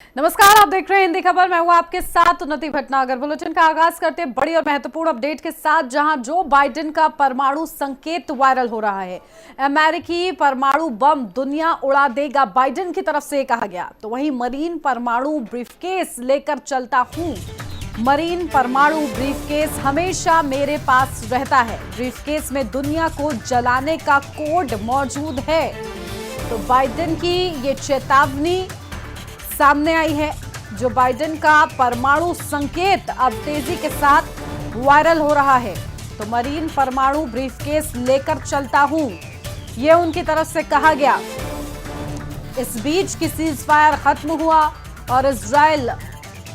नमस्कार, आप देख रहे हैं हिंदी खबर। मैं हूं आपके साथ उन्नति भटनागर। बुलेटिन का आगाज करते हैं बड़ी और महत्वपूर्ण अपडेट के साथ, जहां जो बाइडेन का परमाणु संकेत वायरल हो रहा है। अमेरिकी परमाणु बम दुनिया उड़ा देगा, बाइडेन की तरफ से कहा गया। तो वहीं मरीन परमाणु ब्रीफकेस लेकर चलता हूं। मरीन परमाणु ब्रीफकेस हमेशा मेरे पास रहता है। ब्रीफकेस में दुनिया को जलाने का कोड मौजूद है। तो बाइडेन की ये चेतावनी सामने आई है। जो बाइडेन का परमाणु संकेत अब तेजी के साथ वायरल हो रहा है। तो मरीन परमाणु ब्रीफकेस लेकर चलता हूं, यह उनकी तरफ से कहा गया। इस बीच की सीजफायर खत्म हुआ और इजराइल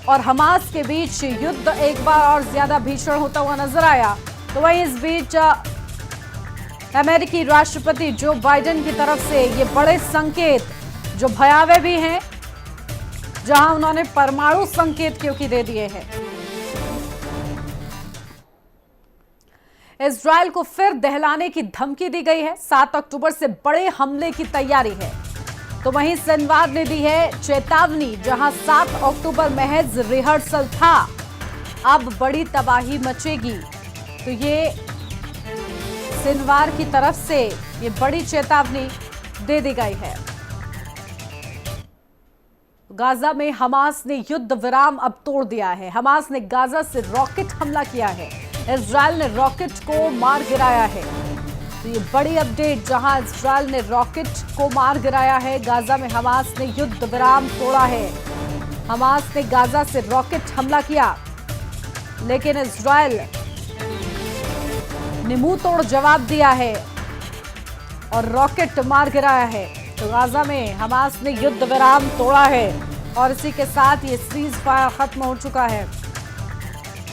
और हमास के बीच युद्ध एक बार और ज्यादा भीषण होता हुआ नजर आया। तो वहीं इस बीच अमेरिकी राष्ट्रपति जो बाइडेन की तरफ से ये बड़े संकेत जो भयावह भी हैं, जहां उन्होंने परमाणु संकेत क्योंकि दे दिए हैं। इजराइल को फिर दहलाने की धमकी दी गई है। 7 अक्टूबर से बड़े हमले की तैयारी है। तो वहीं सिनवार ने दी है चेतावनी, जहां 7 अक्टूबर महज रिहर्सल था, अब बड़ी तबाही मचेगी। तो ये सिनवार की तरफ से ये बड़ी चेतावनी दे दी गई है। गाजा में हमास ने युद्ध विराम अब तोड़ दिया है। हमास ने गाजा से रॉकेट हमला किया है। इजराइल ने रॉकेट को मार गिराया है। तो ये बड़ी अपडेट, जहां इजराइल ने रॉकेट को मार गिराया है। गाजा में हमास ने युद्ध विराम तोड़ा है। हमास ने गाजा से रॉकेट हमला किया, लेकिन इजराइल ने मुंह तोड़ जवाब दिया है और रॉकेट मार गिराया है। तो गाजा में हमास ने युद्ध विराम तोड़ा है और इसी के साथ ये सीज फायर खत्म हो चुका है।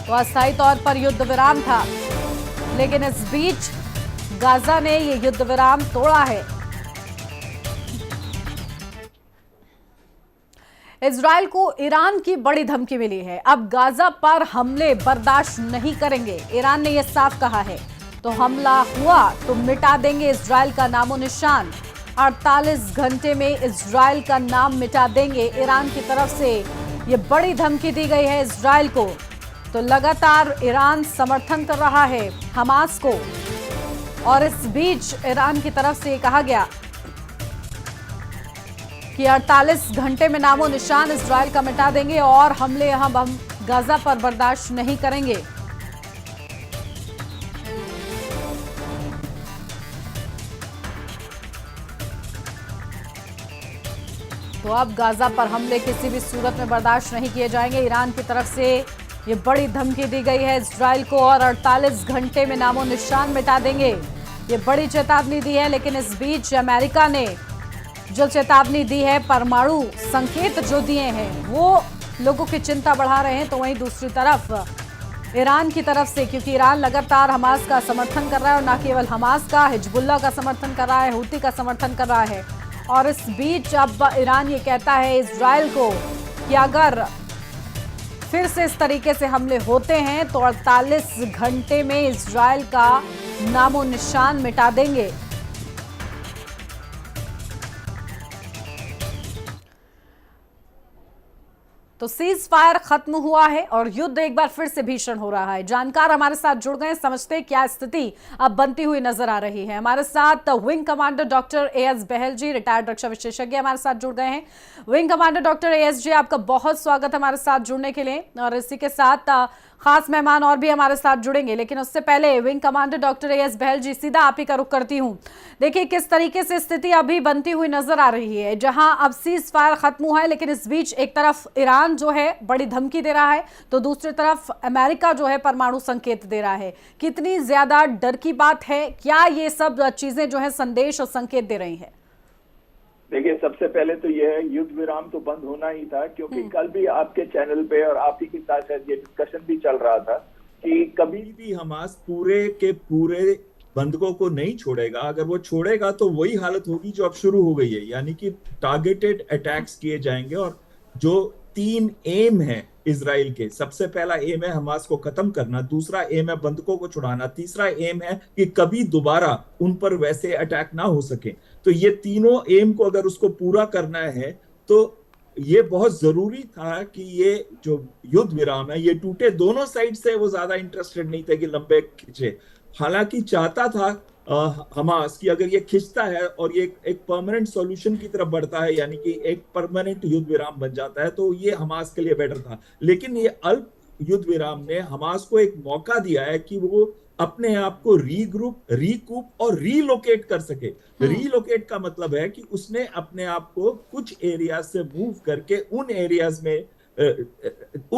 तो अस्थायी तौर पर युद्ध विराम था, लेकिन इस बीच गाजा ने ये युद्ध विराम तोड़ा है। इजराइल को ईरान की बड़ी धमकी मिली है। अब गाजा पर हमले बर्दाश्त नहीं करेंगे, ईरान ने यह साफ कहा है। तो हमला हुआ तो मिटा देंगे इजराइल का नामो निशान। 48 घंटे में इजराइल का नाम मिटा देंगे। ईरान की तरफ से ये बड़ी धमकी दी गई है इजराइल को। तो लगातार ईरान समर्थन कर रहा है हमास को, और इस बीच ईरान की तरफ से कहा गया कि 48 घंटे में नामो निशान इजराइल का मिटा देंगे और हमले हम गाजा पर बर्दाश्त नहीं करेंगे। तो अब गाजा पर हमले किसी भी सूरत में बर्दाश्त नहीं किए जाएंगे। ईरान की तरफ से ये बड़ी धमकी दी गई है इजराइल को, और 48 घंटे में नामो निशान मिटा देंगे, ये बड़ी चेतावनी दी है। लेकिन इस बीच अमेरिका ने जो चेतावनी दी है, परमाणु संकेत जो दिए हैं, वो लोगों की चिंता बढ़ा रहे हैं। तो वहीं दूसरी तरफ ईरान की तरफ से, क्योंकि ईरान लगातार हमास का समर्थन कर रहा है, और न केवल हमास का, हिजबुल्लाह का समर्थन कर रहा है, हूती का समर्थन कर रहा है। और इस बीच अब ईरान ये कहता है इजराइल को कि अगर फिर से इस तरीके से हमले होते हैं तो 48 घंटे में इजराइल का नामो निशान मिटा देंगे। तो सीज फायर खत्म हुआ है और युद्ध एक बार फिर से भीषण हो रहा है। जानकार हमारे साथ जुड़ गए, समझते हैं क्या स्थिति अब बनती हुई नजर आ रही है। हमारे साथ विंग कमांडर डॉक्टर एएस बहल जी, रिटायर्ड रक्षा विशेषज्ञ, हमारे साथ जुड़ गए हैं। विंग कमांडर डॉक्टर एएस जी, आपका बहुत स्वागत है हमारे साथ जुड़ने के लिए। और इसी के साथ खास मेहमान और भी हमारे साथ जुड़ेंगे, लेकिन उससे पहले विंग कमांडर डॉक्टर एएस बहल जी, सीधा आप ही का रुख करती हूँ। देखिए किस तरीके से स्थिति अभी बनती हुई नजर आ रही है, जहां अब सीज फायर खत्म हुआ है, लेकिन इस बीच एक तरफ ईरान जो है बड़ी धमकी दे रहा है, तो दूसरी तरफ अमेरिका जो है परमाणु संकेत दे रहा है। कितनी ज्यादा डर की बात है? क्या ये सब चीजें जो है संदेश और संकेत दे रही है? देखिए, सबसे पहले तो यह युद्ध विराम तो बंद होना ही था, क्योंकि कल भी आपके चैनल पे और आप ही के साथ ये डिस्कशन भी चल रहा था कि कभी भी हमास पूरे के पूरे बंधकों को नहीं छोड़ेगा। अगर वो छोड़ेगा तो वही हालत होगी जो अब शुरू हो गई है, यानी कि टारगेटेड अटैक्स किए जाएंगे। और जो 3 एम है इजराइल के, सबसे पहला एम है हमास को खत्म करना, दूसरा एम है बंधकों को छुड़ाना, तीसरा एम है कि कभी दोबारा उन पर वैसे अटैक ना हो सके। तो ये तीनों एम को अगर उसको पूरा करना है तो ये बहुत जरूरी था कि ये जो युद्ध विराम है ये टूटे। दोनों साइड से वो ज्यादा इंटरेस्टेड नहीं थे कि लंबे खींचे। हालांकि चाहता था हमास कि अगर ये खिंचता है और ये एक परमानेंट सॉल्यूशन की तरफ बढ़ता है, यानी कि एक परमानेंट युद्ध विराम बन जाता है, तो ये हमास के लिए बेटर था। लेकिन ये अल्प युद्ध विराम ने हमास को एक मौका दिया है कि वो अपने आप को रीग्रुप, रिकूप और रीलोकेट कर सके। रीलोकेट का मतलब है कि उसने अपने आप को कुछ एरिया से मूव करके उन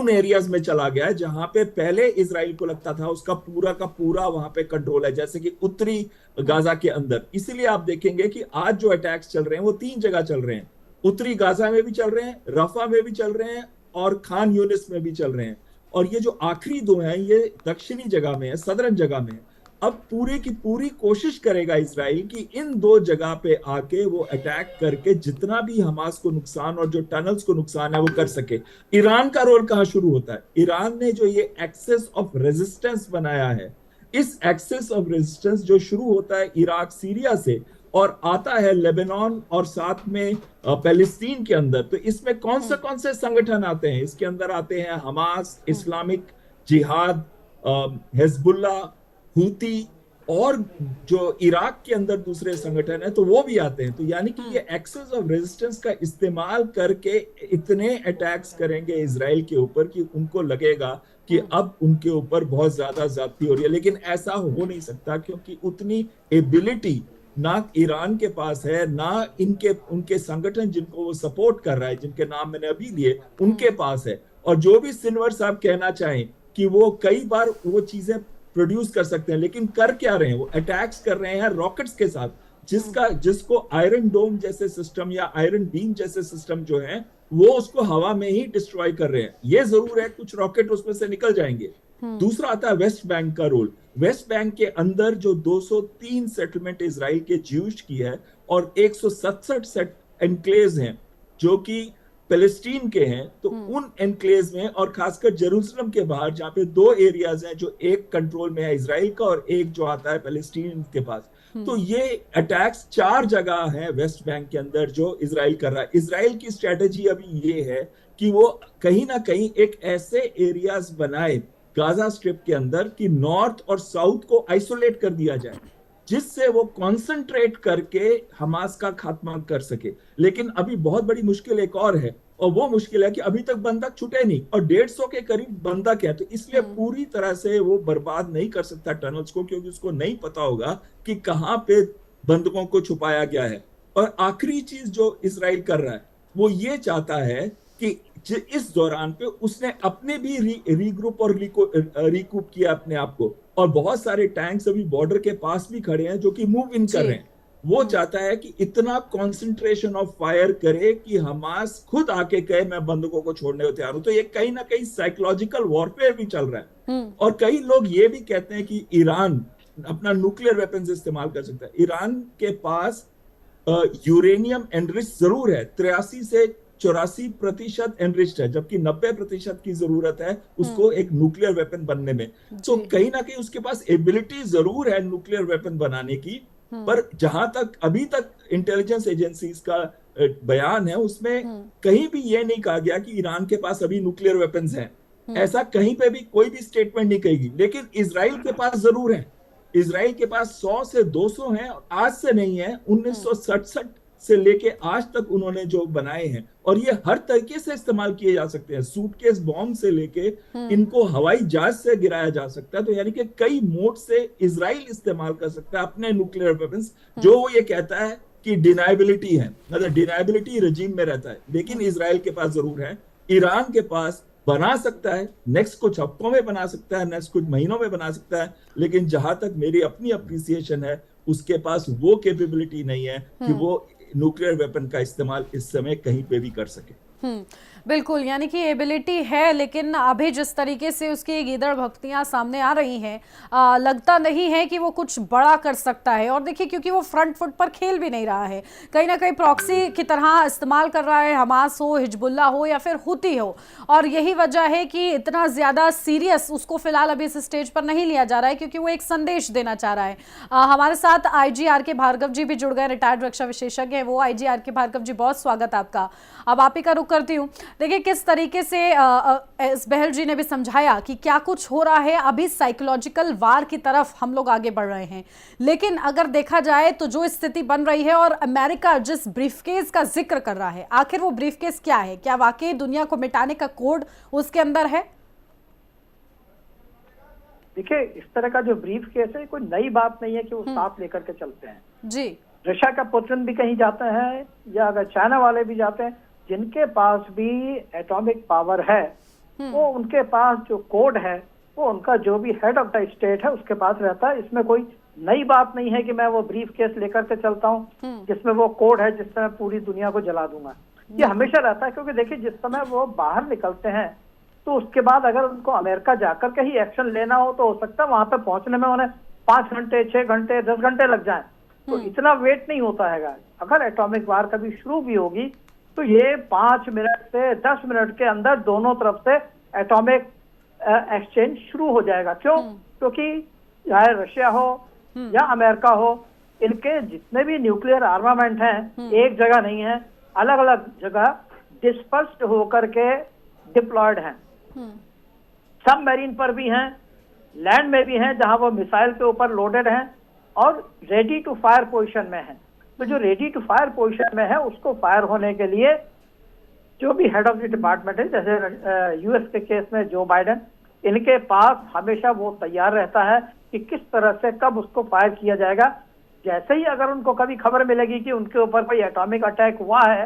एरियाज में चला गया है जहां पे पहले इजराइल को लगता था उसका पूरा का पूरा वहां पे कंट्रोल है, जैसे कि उत्तरी गाजा के अंदर। इसीलिए आप देखेंगे कि आज जो अटैक्स चल रहे हैं वो 3 जगह चल रहे हैं। उत्तरी गाजा में भी चल रहे हैं, रफा में भी चल रहे हैं और खान यूनिस में भी चल रहे हैं। और ये जो आखिरी 2 हैं ये दक्षिणी जगह में है, सदर्न जगह में है। अब पूरी की पूरी कोशिश करेगा इजराइल कि इन 2 जगह पे आके वो अटैक करके जितना भी हमास को नुकसान और जो टनल्स को नुकसान है वो कर सके। ईरान का रोल कहां शुरू होता है? ईरान ने जो ये एक्सेस ऑफ रेजिस्टेंस बनाया है, इस एक्सेस ऑफ रेजिस्टेंस जो शुरू होता है इराक सीरिया से और आता है लेबनान और साथ में पैलेस्टीन के अंदर, तो इसमें कौन से संगठन आते हैं? इसके अंदर आते हैं हमास, इस्लामिक जिहाद, हिजबुल्लाह, हूती और जो इराक के अंदर दूसरे संगठन है तो वो भी आते हैं। तो यानी कि ये एक्सेस ऑफ रेजिस्टेंस का इस्तेमाल करके इतने अटैक्स करेंगे इजराइल के ऊपर कि उनको लगेगा कि अब उनके ऊपर बहुत ज्यादा ज्यादती हो रही है। लेकिन ऐसा हो नहीं सकता क्योंकि उतनी एबिलिटी ना ईरान के पास है, ना उनके संगठन जिनको वो सपोर्ट कर रहा है, जिनके नाम मैंने अभी लिए, उनके पास है। और जो भी सिनवर साहब कहना चाहें कि वो कई बार वो चीजें प्रोड्यूस कर सकते हैं, लेकिन कर क्या रहे हैं? वो अटैक्स कर रहे हैं रॉकेट्स के साथ, जिसको आयरन डोम जैसे सिस्टम या आयरन बीम जैसे सिस्टम जो है वो उसको हवा में ही डिस्ट्रॉय कर रहे हैं। ये जरूर है कुछ रॉकेट उसमें से निकल जाएंगे। दूसरा आता है वेस्ट बैंक का रोल। वेस्ट बैंक के अंदर जो 203 सेटलमेंट इजराइल के ज्यूश की है और 167 एनक्लेव्स हैं जो कि पैलेस्टीन के हैं, तो उन एनक्लेव्स में और खासकर जेरूसलम के बाहर जहां पे 2 एरियाज हैं जो एक कंट्रोल में है इजराइल का और एक जो आता है पैलेस्टीन के पास, तो ये अटैक्स 4 जगह है वेस्ट बैंक के अंदर जो इजराइल कर रहा है। इजराइल की स्ट्रेटेजी अभी ये है कि वो कहीं ना कहीं एक ऐसे एरियाज बनाए गाजा स्ट्रिप के अंदर कि नॉर्थ और साउथ को आइसोलेट कर दिया जाए, जिससे वो कंसंट्रेट करके हमास का खात्मा कर सके। लेकिन अभी बहुत बड़ी मुश्किल एक और है, और वो मुश्किल है कि अभी तक बंधक छूटे नहीं और 150 के करीब बंधक है। तो इसलिए पूरी तरह से वो बर्बाद नहीं कर सकता टनल्स को, क्योंकि उसको नहीं पता होगा कि कहां पे बंधकों को छुपाया गया है। और आखिरी चीज जो इजराइल कर रहा है वो ये चाहता है कि इस दौरान पे उसने अपने भी रीग्रुप और रिकूप किया अपने आप को, और बहुत सारे टैंक्स अभी बॉर्डर के पास भी खड़े हैं जो कि मूव इन कर रहे हैं। वो चाहता है कि इतना कंसंट्रेशन ऑफ फायर करे कि हमास खुद आके कहे मैं बंदूकों को छोड़ने को तैयार हूं। तो ये कहीं ना कहीं साइकोलॉजिकल वॉरफेयर भी चल रहा है। और कई लोग ये भी कहते हैं कि ईरान अपना न्यूक्लियर वेपन्स इस्तेमाल कर सकता है। ईरान के पास यूरेनियम एनरिच जरूर है, 83 से 84% एनरिच्ड है, जबकि 90% की जरूरत है उसको एक न्यूक्लियर वेपन बनने में। तो कहीं ना कहीं उसके पास एबिलिटी जरूर है न्यूक्लियर वेपन बनाने की, पर जहां तक अभी तक इंटेलिजेंस एजेंसीज का बयान है उसमें कहीं भी ये नहीं कहा गया कि ईरान के पास अभी न्यूक्लियर वेपन्स हैं। ऐसा कहीं पे भी कोई भी स्टेटमेंट नहीं कहेगी। लेकिन इजराइल के पास जरूर है। इजराइल के पास 100 से 200 हैं, आज से नहीं है, 1967 से लेके आज तक उन्होंने जो बनाए हैं, और ये हर तरीके से इस्तेमाल किए जा सकते हैं। सूटकेस बॉम्ब से लेके इनको हवाई जहाज से गिराया जा सकता है। तो यानी कि कई मोड से इजराइल इस्तेमाल कर सकता है अपने न्यूक्लियर वेपन्स, जो वो ये कहता है कि डिनाइबिलिटी है, मतलब डिनाइबिलिटी रजीम में रहता है। लेकिन इजराइल के पास जरूर है। ईरान के पास बना सकता है, नेक्स्ट कुछ हफ्तों में बना सकता है, नेक्स्ट कुछ महीनों में बना सकता है। लेकिन जहां तक मेरी अपनी अप्रिसिएशन है, उसके पास वो कैपेबिलिटी नहीं है कि वो न्यूक्लियर वेपन का इस्तेमाल इस समय कहीं पे भी कर सके। बिल्कुल, यानी कि एबिलिटी है, लेकिन अभी जिस तरीके से उसकी गीदड़ भक्तियां सामने आ रही हैं, लगता नहीं है कि वो कुछ बड़ा कर सकता है। और देखिए, क्योंकि वो फ्रंट फुट पर खेल भी नहीं रहा है, कहीं ना कहीं प्रॉक्सी की तरह इस्तेमाल कर रहा है, हमास हो, हिजबुल्ला हो या फिर हुती हो। और यही वजह है कि इतना ज़्यादा सीरियस उसको फिलहाल अभी इस स्टेज पर नहीं लिया जा रहा है, क्योंकि वो एक संदेश देना चाह रहा है। हमारे साथ आईजी आर के भार्गव जी भी जुड़ गए, रिटायर्ड रक्षा विशेषज्ञ हैं वो। आईजी आर के भार्गव जी, बहुत स्वागत आपका। अब आप ही का रुख करती हूँ। देखिए, किस तरीके से इस बहल जी ने भी समझाया कि क्या कुछ हो रहा है, अभी साइकोलॉजिकल वार की तरफ हम लोग आगे बढ़ रहे हैं। लेकिन अगर देखा जाए तो जो स्थिति बन रही है, और अमेरिका जिस ब्रीफकेस का जिक्र कर रहा है, आखिर वो ब्रीफकेस क्या है? क्या वाकई दुनिया को मिटाने का कोड उसके अंदर है? देखिए, इस तरह का जो ब्रीफ केस है कोई नई बात नहीं है कि वो साथ लेकर के चलते हैं जी। रशिया का पुतिन भी कहीं जाते हैं, या अगर चाइना वाले भी जाते हैं, जिनके पास भी एटॉमिक पावर है, वो उनके पास जो कोड है वो उनका जो भी हेड ऑफ द स्टेट है उसके पास रहता है। इसमें कोई नई बात नहीं है कि मैं वो ब्रीफ केस लेकर के चलता हूँ जिसमें वो कोड है जिससे मैं पूरी दुनिया को जला दूंगा। ये हमेशा रहता है, क्योंकि देखिए, जिस समय वो बाहर निकलते हैं तो उसके बाद अगर उनको अमेरिका जाकर के ही एक्शन लेना हो तो हो सकता है वहां पे पहुंचने में उन्हें 5 घंटे, 6 घंटे, 10 घंटे लग जाए। तो इतना वेट नहीं होता है। अगर एटॉमिक वार कभी शुरू भी होगी तो ये 5 मिनट से 10 मिनट के अंदर दोनों तरफ से एटॉमिक एक्सचेंज शुरू हो जाएगा। क्यों? क्योंकि चाहे रशिया हो या अमेरिका हो, इनके जितने भी न्यूक्लियर आर्मामेंट हैं एक जगह नहीं है, अलग अलग जगह डिस्पर्स्ड होकर के डिप्लॉयड हैं। सबमरीन पर भी हैं, लैंड में भी हैं जहां वो मिसाइल के ऊपर लोडेड हैं, और रेडी टू फायर पोजीशन में है। तो जो रेडी टू फायर पोजीशन में है उसको फायर होने के लिए जो भी हेड ऑफ द डिपार्टमेंट है, जैसे यूएस के केस में जो बाइडेन, इनके पास हमेशा वो तैयार रहता है कि किस तरह से कब उसको फायर किया जाएगा। जैसे ही अगर उनको कभी खबर मिलेगी कि उनके ऊपर कोई एटॉमिक अटैक हुआ है,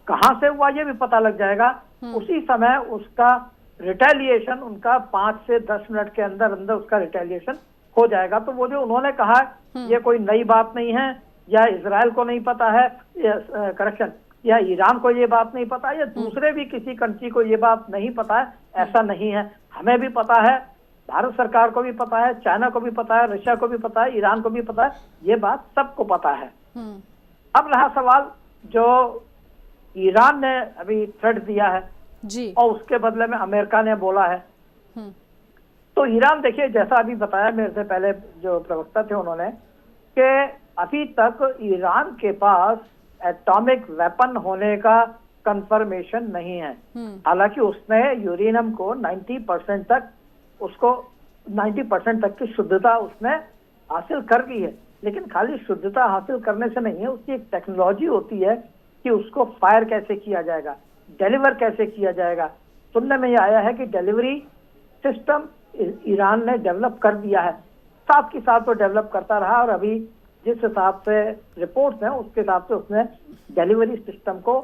कहां से हुआ ये भी पता लग जाएगा, उसी समय उसका रिटेलिएशन, उनका 5 से 10 मिनट के अंदर अंदर उसका रिटेलिएशन हो जाएगा। तो वो जो उन्होंने कहा ये कोई नई बात नहीं है, या इजराइल को नहीं पता है, करेक्शन, या ईरान को ये बात नहीं पता, या दूसरे भी किसी कंट्री को ये बात नहीं पता है, ऐसा नहीं है। हमें भी पता है, भारत सरकार को भी पता है, चाइना को भी पता है, रशिया को भी पता है, ईरान को भी पता है, ये बात सबको पता है। अब रहा सवाल जो ईरान ने अभी थ्रेट दिया है जी, और उसके बदले में अमेरिका ने बोला है। तो ईरान, देखिए, जैसा अभी बताया मेरे से पहले जो प्रवक्ता थे उन्होंने, कि अभी तक ईरान के पास एटॉमिक वेपन होने का कंफर्मेशन नहीं है। हालांकि उसने यूरेनियम को 90% तक, उसको 90% तक की शुद्धता उसने हासिल कर ली है। लेकिन खाली शुद्धता हासिल करने से नहीं है, उसकी एक टेक्नोलॉजी होती है कि उसको फायर कैसे किया जाएगा, डिलीवर कैसे किया जाएगा। सुनने में ये आया है कि डिलीवरी सिस्टम ईरान ने डेवलप कर दिया है, साथ के साथ वो डेवलप करता रहा, और अभी जिस हिसाब से रिपोर्ट्स हैं उसके हिसाब से उसने डिलीवरी सिस्टम को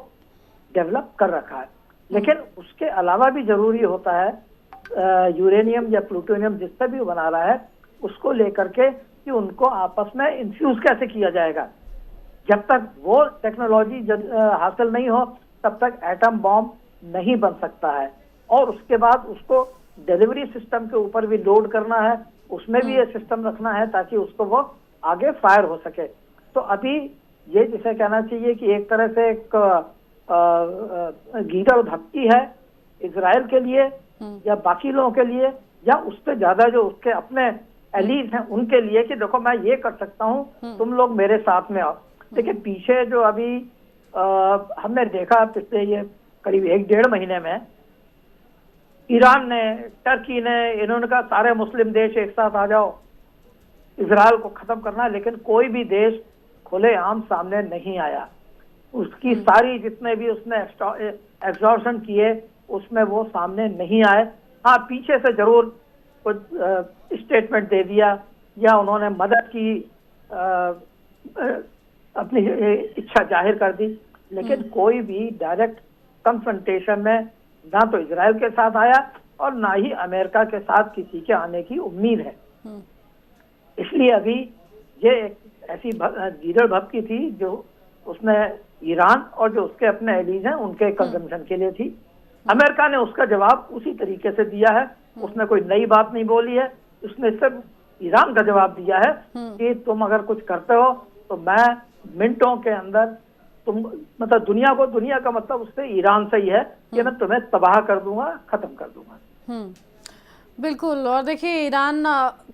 डेवलप कर रखा है। लेकिन उसके अलावा भी जरूरी होता है यूरेनियम या प्लूटोनियम जिससे भी बना रहा है उसको लेकर के कि उनको आपस में इन्फ्यूज कैसे किया जाएगा। जब तक वो टेक्नोलॉजी हासिल नहीं हो तब तक एटम बॉम्ब नहीं बन सकता है। और उसके बाद उसको डिलीवरी सिस्टम के ऊपर भी लोड करना है, उसमें भी ये सिस्टम रखना है ताकि उसको वो आगे फायर हो सके। तो अभी ये जिसे कहना चाहिए कि एक तरह से एक गीदड़ भक्ति है इजराइल के लिए या बाकी लोगों के लिए, या उससे ज्यादा जो उसके अपने एलीज हैं उनके लिए कि देखो मैं ये कर सकता हूँ, तुम लोग मेरे साथ में आओ। देखिए, पीछे जो अभी हमने देखा पिछले ये करीब 1-1.5 महीने में ईरान ने, टर्की ने, इन्होंने कहा सारे मुस्लिम देश एक साथ आ जाओ, इजराइल को खत्म करना है। लेकिन कोई भी देश खुलेआम सामने नहीं आया। उसकी सारी जितने भी उसने एग्जॉर्शन किए उसमें वो सामने नहीं आए। हाँ, पीछे से जरूर कुछ स्टेटमेंट दे दिया या उन्होंने मदद की, अपनी इच्छा जाहिर कर दी, लेकिन कोई भी डायरेक्ट कन्फ्रंटेशन में ना तो इजराइल के साथ आया और ना ही अमेरिका के साथ किसी के आने की उम्मीद है। इसलिए अभी ये एक ऐसी गीदड़ भपकी थी जो उसने ईरान और जो उसके अपने एलीज हैं उनके कंजम्पशन के लिए थी। अमेरिका ने उसका जवाब उसी तरीके से दिया है। उसने कोई नई बात नहीं बोली है, उसने सिर्फ ईरान का जवाब दिया है कि तुम अगर कुछ करते हो तो मैं मिनटों के अंदर तुम मतलब दुनिया का मतलब उससे ईरान से ही है कि मैं तुम्हें तबाह कर दूंगा, खत्म कर दूंगा। बिल्कुल। और देखिए ईरान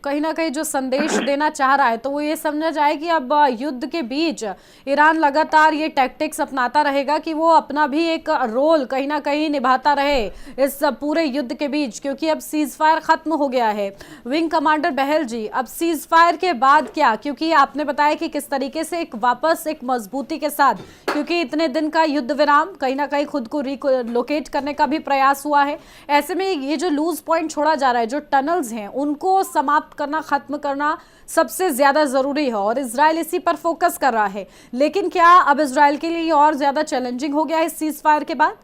कहीं ना कहीं जो संदेश देना चाह रहा है तो वो ये समझा जाए कि अब युद्ध के बीच ईरान लगातार ये टैक्टिक्स अपनाता रहेगा कि वो अपना भी एक रोल कहीं ना कहीं निभाता रहे इस पूरे युद्ध के बीच, क्योंकि अब सीज फायर खत्म हो गया है। विंग कमांडर बहल जी, अब सीज फायर के बाद क्या, क्योंकि आपने बताया कि किस तरीके से एक वापस एक मजबूती के साथ, क्योंकि इतने दिन का युद्ध विराम कहीं ना कहीं खुद को रिलोकेट करने का भी प्रयास हुआ है, ऐसे में ये जो लूज पॉइंट छोड़ा जा रहा है, जो टनल्स हैं उनको समाप्त करना, खत्म करना सबसे ज्यादा जरूरी है और इजराइल इसी पर फोकस कर रहा है। लेकिन क्या अब इजराइल के लिए और ज्यादा चैलेंजिंग हो गया है इस सीज फायर के बाद?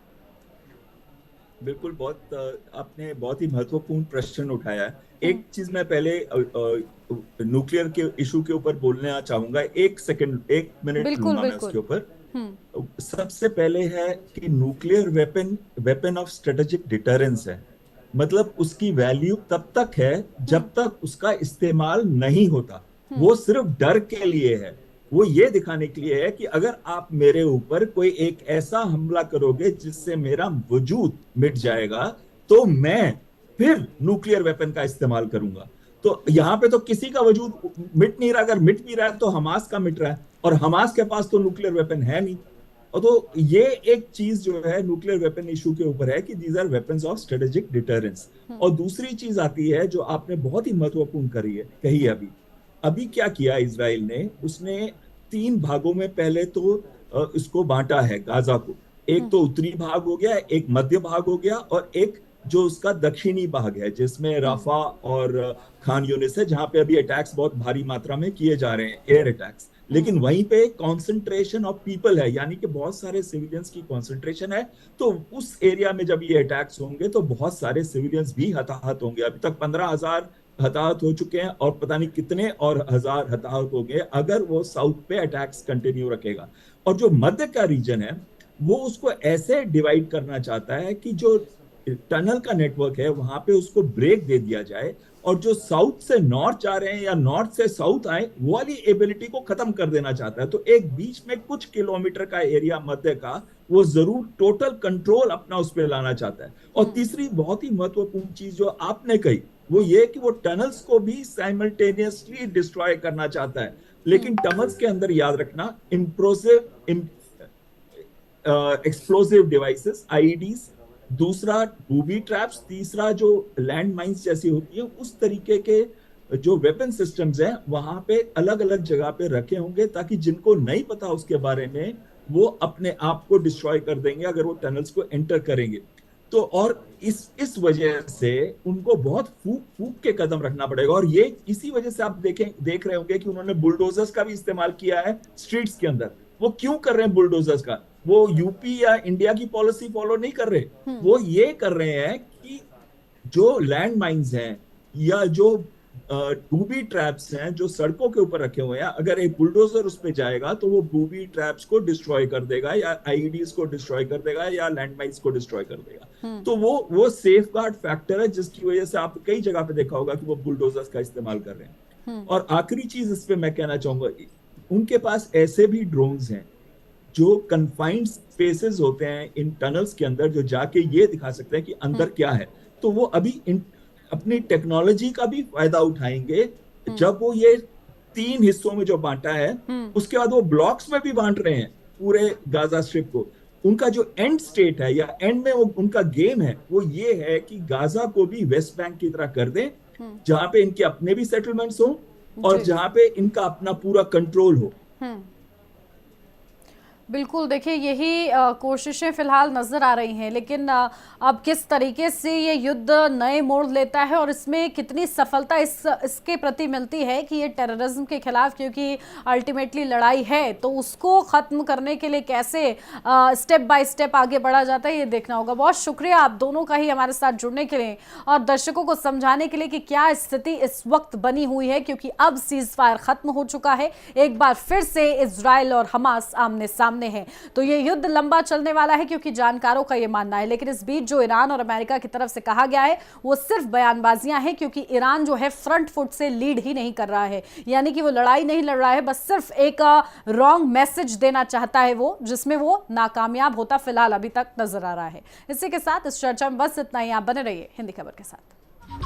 बिल्कुल, आपने बहुत ही महत्वपूर्ण प्रश्न उठाया है। एक चीज मैं पहले न्यूक्लियर के इशू के ऊपर बोलना चाहूंगा, एक मिनट लूंगा मैं उसके ऊपर। सबसे पहले है कि nuclear weapon of strategic deterrence है, मतलब उसकी वैल्यू तब तक है जब तक उसका इस्तेमाल नहीं होता। वो सिर्फ डर के लिए है, वो ये दिखाने के लिए है कि अगर आप मेरे ऊपर कोई एक ऐसा हमला करोगे जिससे मेरा वजूद मिट जाएगा तो मैं फिर न्यूक्लियर वेपन का इस्तेमाल करूंगा। तो यहाँ पे तो किसी का वजूद मिट नहीं रहा, अगर मिट भी रहा है तो हमास का मिट रहा है, और हमास के पास तो न्यूक्लियर वेपन है नहीं। और तो ये एक चीज जो है न्यूक्लियर वेपन इशू के ऊपर है कि these are weapons of strategic deterrence. और दूसरी चीज आती है जो आपने बहुत ही महत्वपूर्ण कही है अभी क्या किया इजराइल ने, उसने 3 भागों में पहले तो इसको बांटा है गाजा को। एक तो उत्तरी भाग हो गया, एक मध्य भाग हो गया, और एक जो उसका दक्षिणी भाग है जिसमें राफा और खान यूनिस है, जहां पे अभी अटैक्स बहुत भारी मात्रा में किए जा रहे हैं, एयर अटैक्स। लेकिन वहीं पे कॉन्सेंट्रेशन ऑफ पीपल है, यानी कि बहुत सारे सिविलियंस की कॉन्सेंट्रेशन है। तो उस एरिया में जब ये अटैक्स होंगे तो बहुत सारे सिविलियंस भी हताहत होंगे। अभी तक 15,000 हताहत हो चुके हैं और पता नहीं कितने और हजार हताहत हो गए अगर वो साउथ पे अटैक्स कंटिन्यू रखेगा। और जो मध्य का रीजन है वो उसको ऐसे डिवाइड करना चाहता है कि जो टनल का नेटवर्क है वहां पे उसको ब्रेक दे दिया जाए, और जो साउथ से नॉर्थ जा रहे हैं या नॉर्थ से साउथ आए वो वाली एबिलिटी को खत्म कर देना चाहता है। तो एक बीच में कुछ किलोमीटर का एरिया मध्य का वो जरूर टोटल कंट्रोल अपना उस पर लाना चाहता है। और तीसरी बहुत ही महत्वपूर्ण चीज जो आपने कही वो ये कि वो टनल्स को भी साइमल्टेनियसली डिस्ट्रॉय करना चाहता है। लेकिन टनल्स के अंदर याद रखना एक्सप्लोसिव डिवाइसेस, आईईडीज, दूसरा बूबी ट्रैप्स, तीसरा जो लैंड माइंस जैसी होती है, उस तरीके के जो वेपन सिस्टम्स हैं वहां पे अलग अलग जगह पे रखे होंगे ताकि जिनको नहीं पता उसके बारे में वो अपने आप को डिस्ट्रॉय कर देंगे अगर वो टनल्स को एंटर करेंगे। तो और इस वजह से उनको बहुत फूक के कदम रखना पड़ेगा। और ये इसी वजह से आप देख रहे होंगे कि उन्होंने बुलडोजर्स का भी इस्तेमाल किया है स्ट्रीट्स के अंदर। वो क्यों कर रहे हैं बुलडोजर्स का? वो यूपी या इंडिया की पॉलिसी फॉलो नहीं कर रहे, वो ये कर रहे हैं कि जो लैंड माइंस हैं या जो बूबी ट्रैप्स हैं जो सड़कों के ऊपर रखे हुए हैं, अगर एक बुलडोजर उस पे जाएगा तो वो बूबी ट्रैप्स को डिस्ट्रॉय कर देगा या आईईडीज को डिस्ट्रॉय कर देगा या लैंड माइंस को डिस्ट्रॉय कर देगा। तो वो सेफ गार्ड फैक्टर है जिसकी वजह से आप कई जगह पे देखा होगा कि वो बुलडोजर्स का इस्तेमाल कर रहे हैं। और आखिरी चीज इस पे मैं कहना चाहूंगा, उनके पास ऐसे भी ड्रोन्स हैं जो कन्फाइंड स्पेसेस होते हैं इन टनल्स के अंदर, जो जाके ये दिखा सकते हैं कि अंदर क्या है। तो वो अभी अपनी टेक्नोलॉजी का भी फायदा उठाएंगे। जब वो ये 3 हिस्सों में जो बांटा है उसके बाद वो ब्लॉक्स में भी बांट रहे हैं पूरे गाजा स्ट्रिप को। उनका जो एंड स्टेट है या एंड में वो उनका गेम है वो ये है कि गाजा को भी वेस्ट बैंक की तरह कर दें, जहां पे इनके अपने भी सेटलमेंट्स हो और जहां पे इनका अपना पूरा कंट्रोल हो। बिल्कुल, देखिए यही कोशिशें फिलहाल नजर आ रही हैं, लेकिन अब किस तरीके से ये युद्ध नए मोड़ लेता है और इसमें कितनी सफलता इसके प्रति मिलती है कि ये टेररिज्म के खिलाफ, क्योंकि अल्टीमेटली लड़ाई है तो उसको खत्म करने के लिए कैसे स्टेप बाय स्टेप आगे बढ़ा जाता है ये देखना होगा। बहुत शुक्रिया आप दोनों का ही हमारे साथ जुड़ने के लिए और दर्शकों को समझाने के लिए कि क्या स्थिति इस वक्त बनी हुई है, क्योंकि अब सीज फायर खत्म हो चुका है। एक बार फिर से इजराइल और हमास आमने सामने सामने है। तो ये युद्ध लंबा चलने वाला है क्योंकि जानकारों का ये मानना है। लेकिन इस बीच जो ईरान और अमेरिका की तरफ से कहा गया है वो सिर्फ बयानबाजियां हैं, क्योंकि ईरान जो है फ्रंट फुट से लीड ही नहीं कर रहा है, यानी कि वो लड़ाई नहीं लड़ रहा है, बस सिर्फ एक रॉन्ग मैसेज देना चाहता है वो, जिसमें वो नाकामयाब होता फिलहाल अभी तक नजर आ रहा है। इसी के साथ इस चर्चा में बस इतना ही। आप बने रहिए हिंदी खबर के साथ।